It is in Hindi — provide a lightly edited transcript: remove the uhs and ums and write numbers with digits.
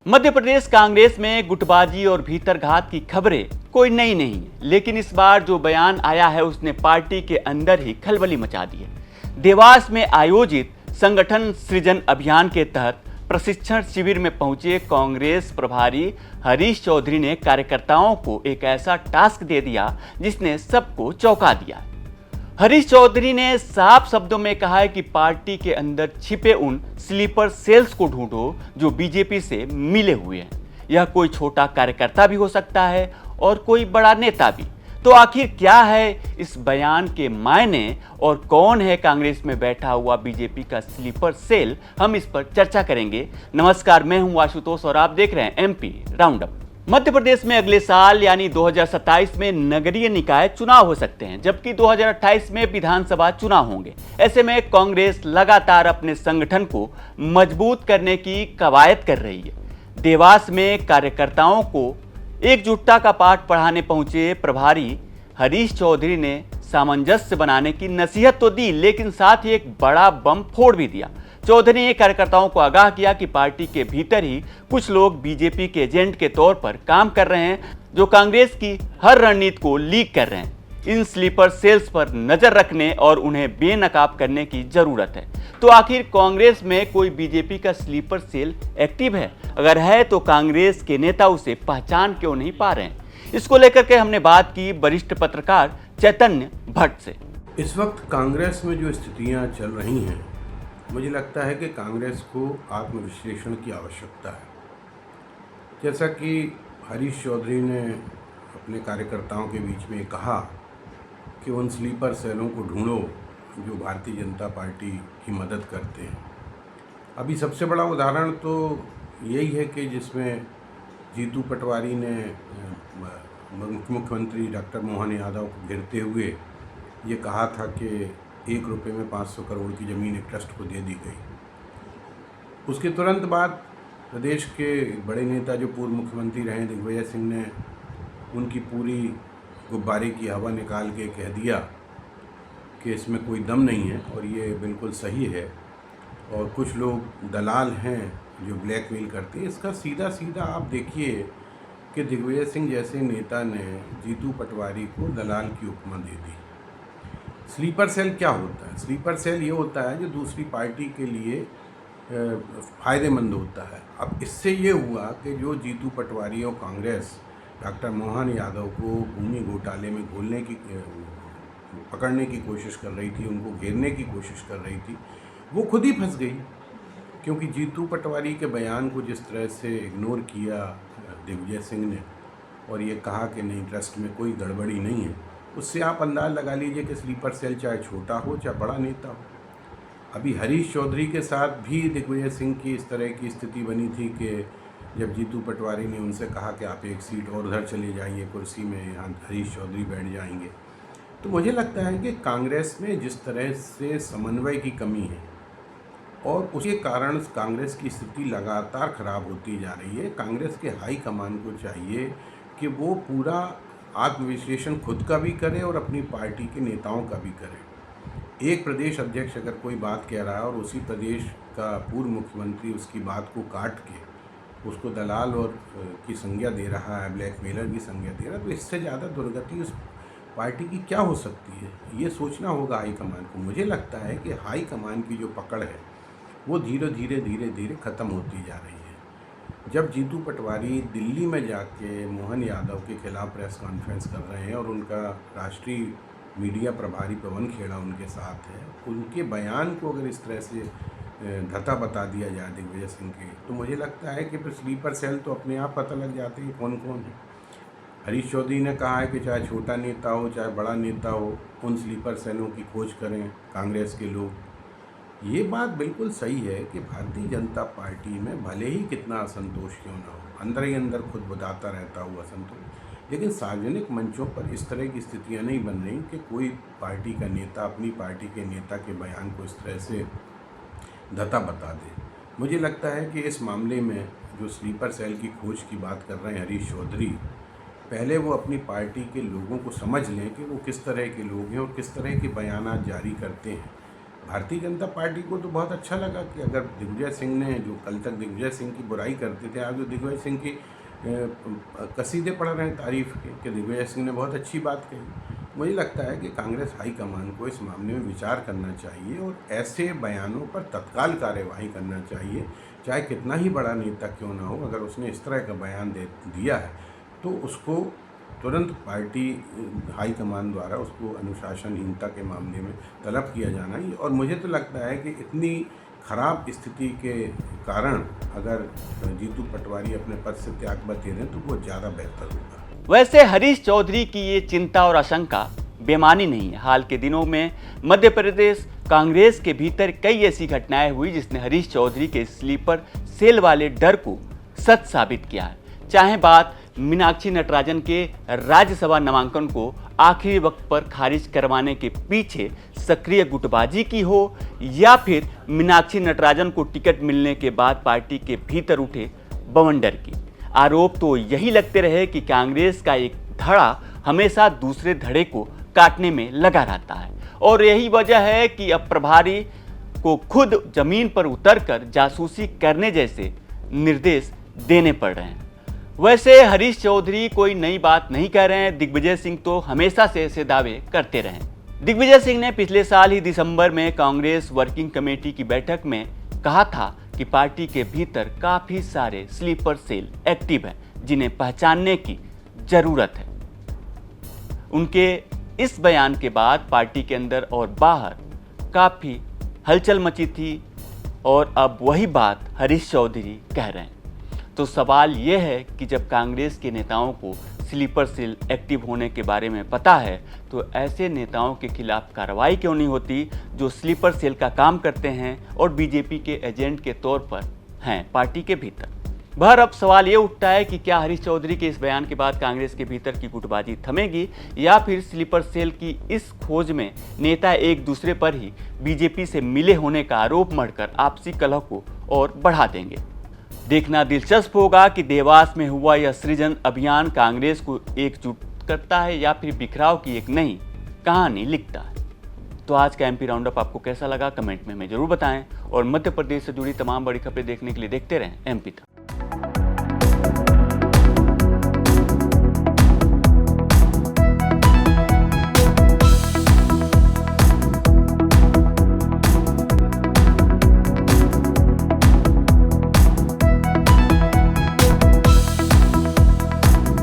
मध्य प्रदेश कांग्रेस में गुटबाजी और भीतरघात की खबरें कोई नई नहीं है, लेकिन इस बार जो बयान आया है उसने पार्टी के अंदर ही खलबली मचा दी है। देवास में आयोजित संगठन सृजन अभियान के तहत प्रशिक्षण शिविर में पहुंचे कांग्रेस प्रभारी हरीश चौधरी ने कार्यकर्ताओं को एक ऐसा टास्क दे दिया जिसने सबको चौंका दिया। हरीश चौधरी ने साफ शब्दों में कहा है कि पार्टी के अंदर छिपे उन स्लीपर सेल्स को ढूंढो जो बीजेपी से मिले हुए हैं। यह कोई छोटा कार्यकर्ता भी हो सकता है और कोई बड़ा नेता भी। तो आखिर क्या है इस बयान के मायने और कौन है कांग्रेस में बैठा हुआ बीजेपी का स्लीपर सेल, हम इस पर चर्चा करेंगे। नमस्कार, मैं हूं आशुतोष और आप देख रहे हैं एमपी राउंडअप। मध्य प्रदेश में अगले साल यानी 2027 में नगरीय निकाय चुनाव हो सकते हैं, जबकि 2028 में विधानसभा चुनाव होंगे। ऐसे में कांग्रेस लगातार अपने संगठन को मजबूत करने की कवायद कर रही है। देवास में कार्यकर्ताओं को एकजुटता का पाठ पढ़ाने पहुंचे प्रभारी हरीश चौधरी ने सामंजस्य बनाने की नसीहत तो दी, लेकिन साथ ही एक बड़ा बम फोड़ भी दिया। चौधरी ने कार्यकर्ताओं को आगाह किया कि पार्टी के भीतर ही कुछ लोग बीजेपी के एजेंट के तौर पर काम कर रहे हैं, जो कांग्रेस की हर रणनीति को लीक कर रहे हैं। इन स्लीपर सेल्स पर नजर रखने और उन्हें बेनकाब करने की जरूरत है। तो आखिर कांग्रेस में कोई बीजेपी का स्लीपर सेल एक्टिव है? अगर है तो कांग्रेस के नेता उसे पहचान क्यों नहीं पा रहे हैं? इसको लेकर के हमने बात की वरिष्ठ पत्रकार चैतन्य भट्ट से। इस वक्त कांग्रेस में जो स्थितियां चल रही हैं, मुझे लगता है कि कांग्रेस को आत्मविश्लेषण की आवश्यकता है। जैसा कि हरीश चौधरी ने अपने कार्यकर्ताओं के बीच में कहा कि उन स्लीपर सेलों को ढूंढो जो भारतीय जनता पार्टी की मदद करते हैं। अभी सबसे बड़ा उदाहरण तो यही है कि जिसमें जीतू पटवारी ने मुख्यमंत्री डॉक्टर मोहन यादव को घेरते हुए ये कहा था कि 1 रुपये में 500 करोड़ की ज़मीन एक ट्रस्ट को दे दी गई। उसके तुरंत बाद प्रदेश के बड़े नेता जो पूर्व मुख्यमंत्री रहे दिग्विजय सिंह ने उनकी पूरी गुब्बारे की हवा निकाल के कह दिया कि इसमें कोई दम नहीं है, और ये बिल्कुल सही है। और कुछ लोग दलाल हैं जो ब्लैकमेल करते हैं। इसका सीधा सीधा आप देखिए कि दिग्विजय सिंह जैसे नेता ने जीतू पटवारी को दलाल की उपमा दे दी। स्लीपर सेल क्या होता है? स्लीपर सेल ये होता है जो दूसरी पार्टी के लिए फ़ायदेमंद होता है। अब इससे ये हुआ कि जो जीतू पटवारी और कांग्रेस डॉक्टर मोहन यादव को भूमि घोटाले में पकड़ने की कोशिश कर रही थी, उनको घेरने की कोशिश कर रही थी, वो खुद ही फंस गई। क्योंकि जीतू पटवारी के बयान को जिस तरह से इग्नोर किया दिग्विजय सिंह ने और ये कहा कि नहीं, ट्रस्ट में कोई गड़बड़ी नहीं है, उससे आप अंदाज़ लगा लीजिए कि स्लीपर सेल चाहे छोटा हो चाहे बड़ा नेता हो। अभी हरीश चौधरी के साथ भी दिग्विजय सिंह की इस तरह की स्थिति बनी थी कि जब जीतू पटवारी ने उनसे कहा कि आप एक सीट और उधर चले जाइए कुर्सी में, यहाँ हरीश चौधरी बैठ जाएंगे। तो मुझे लगता है कि कांग्रेस में जिस तरह से समन्वय की कमी है और उसके कारण कांग्रेस की स्थिति लगातार ख़राब होती जा रही है। कांग्रेस के हाई कमान को चाहिए कि वो पूरा आत्मविश्लेषण खुद का भी करे और अपनी पार्टी के नेताओं का भी करे। एक प्रदेश अध्यक्ष अगर कोई बात कह रहा है और उसी प्रदेश का पूर्व मुख्यमंत्री उसकी बात को काट के उसको दलाल और की संज्ञा दे रहा है, ब्लैकमेलर की संज्ञा दे रहा है, तो इससे ज़्यादा दुर्गति उस पार्टी की क्या हो सकती है? ये सोचना होगा हाई कमान को। मुझे लगता है कि हाई कमान की जो पकड़ है वो धीरे धीरे ख़त्म होती जा रही है। जब जीतू पटवारी दिल्ली में जाके मोहन यादव के खिलाफ प्रेस कॉन्फ्रेंस कर रहे हैं और उनका राष्ट्रीय मीडिया प्रभारी पवन खेड़ा उनके साथ है, उनके बयान को अगर इस तरह से धता बता दिया जाए दिग्विजय सिंह के, तो मुझे लगता है कि फिर स्लीपर सेल तो अपने आप पता लग जाते हैं कौन कौन है। हरीश चौधरी ने कहा है कि चाहे छोटा नेता हो चाहे बड़ा नेता हो, उन स्लीपर सेलों की खोज करें कांग्रेस के लोग। ये बात बिल्कुल सही है कि भारतीय जनता पार्टी में भले ही कितना असंतोष क्यों ना हो, अंदर ही अंदर खुद बताता रहता हुआ असंतोष, लेकिन सार्वजनिक मंचों पर इस तरह की स्थितियां नहीं बन रही कि कोई पार्टी का नेता अपनी पार्टी के नेता के बयान को इस तरह से धता बता दे। मुझे लगता है कि इस मामले में जो स्लीपर सेल की खोज की बात कर रहे हैं हरीश चौधरी, पहले वो अपनी पार्टी के लोगों को समझ लें कि वो किस तरह के लोग हैं और किस तरह के बयान जारी करते हैं। भारतीय जनता पार्टी को तो बहुत अच्छा लगा कि अगर दिग्विजय सिंह ने, जो कल तक दिग्विजय सिंह की बुराई करते थे, आज जो दिग्विजय सिंह की कसीदे पढ़ रहे हैं तारीफ के कि दिग्विजय सिंह ने बहुत अच्छी बात कही। मुझे लगता है कि कांग्रेस हाईकमान को इस मामले में विचार करना चाहिए और ऐसे बयानों पर तत्काल कार्यवाही करना चाहिए, चाहे कितना ही बड़ा नेता क्यों ना हो। अगर उसने इस तरह का बयान दिया है तो उसको तुरंत पार्टी हाईकमान द्वारा उसको अनुशासनहीनता के मामले में तलब किया जाना ही। और मुझे तो लगता है कि इतनी खराब स्थिति के कारण अगर जीतू पटवारी अपने पद से त्यागपत्र दे दें तो वो ज़्यादा बेहतर होगा। वैसे हरीश चौधरी की ये चिंता और आशंका बेमानी नहीं है। हाल के दिनों में मध्य प्रदेश कांग्रेस के भीतर कई ऐसी घटनाएं हुई जिसने हरीश चौधरी के स्लीपर सेल वाले डर को सच साबित किया है। चाहे बात मीनाक्षी नटराजन के राज्यसभा नामांकन को आखिरी वक्त पर खारिज करवाने के पीछे सक्रिय गुटबाजी की हो, या फिर मीनाक्षी नटराजन को टिकट मिलने के बाद पार्टी के भीतर उठे बवंडर की। आरोप तो यही लगते रहे कि कांग्रेस का एक धड़ा हमेशा दूसरे धड़े को काटने में लगा रहता है, और यही वजह है कि अब प्रभारी को खुद जमीन पर उतरकर जासूसी करने जैसे निर्देश देने पड़ रहे हैं। वैसे हरीश चौधरी कोई नई बात नहीं कह रहे हैं। दिग्विजय सिंह तो हमेशा से ऐसे दावे करते रहे। दिग्विजय सिंह ने पिछले साल ही दिसंबर में कांग्रेस वर्किंग कमेटी की बैठक में कहा था कि पार्टी के भीतर काफी सारे स्लीपर सेल एक्टिव हैं जिन्हें पहचानने की जरूरत है। उनके इस बयान के बाद पार्टी के अंदर और बाहर काफी हलचल मची थी, और अब वही बात हरीश चौधरी कह रहे हैं। तो सवाल यह है कि जब कांग्रेस के नेताओं को स्लीपर सेल एक्टिव होने के बारे में पता है तो ऐसे नेताओं के खिलाफ कार्रवाई क्यों नहीं होती जो स्लीपर सेल का काम करते हैं और बीजेपी के एजेंट के तौर पर हैं पार्टी के भीतर। बहर अब सवाल ये उठता है कि क्या हरीश चौधरी के इस बयान के बाद कांग्रेस के भीतर की गुटबाजी थमेगी, या फिर स्लीपर सेल की इस खोज में नेता एक दूसरे पर ही बीजेपी से मिले होने का आरोप मढ़कर आपसी कलह को और बढ़ा देंगे। देखना दिलचस्प होगा कि देवास में हुआ यह सृजन अभियान कांग्रेस को एकजुट करता है या फिर बिखराव की एक नई कहानी लिखता है। तो आज का एमपी राउंडअप आपको कैसा लगा कमेंट में हमें जरूर बताएं, और मध्य प्रदेश से जुड़ी तमाम बड़ी खबरें देखने के लिए देखते रहें एमपी तक।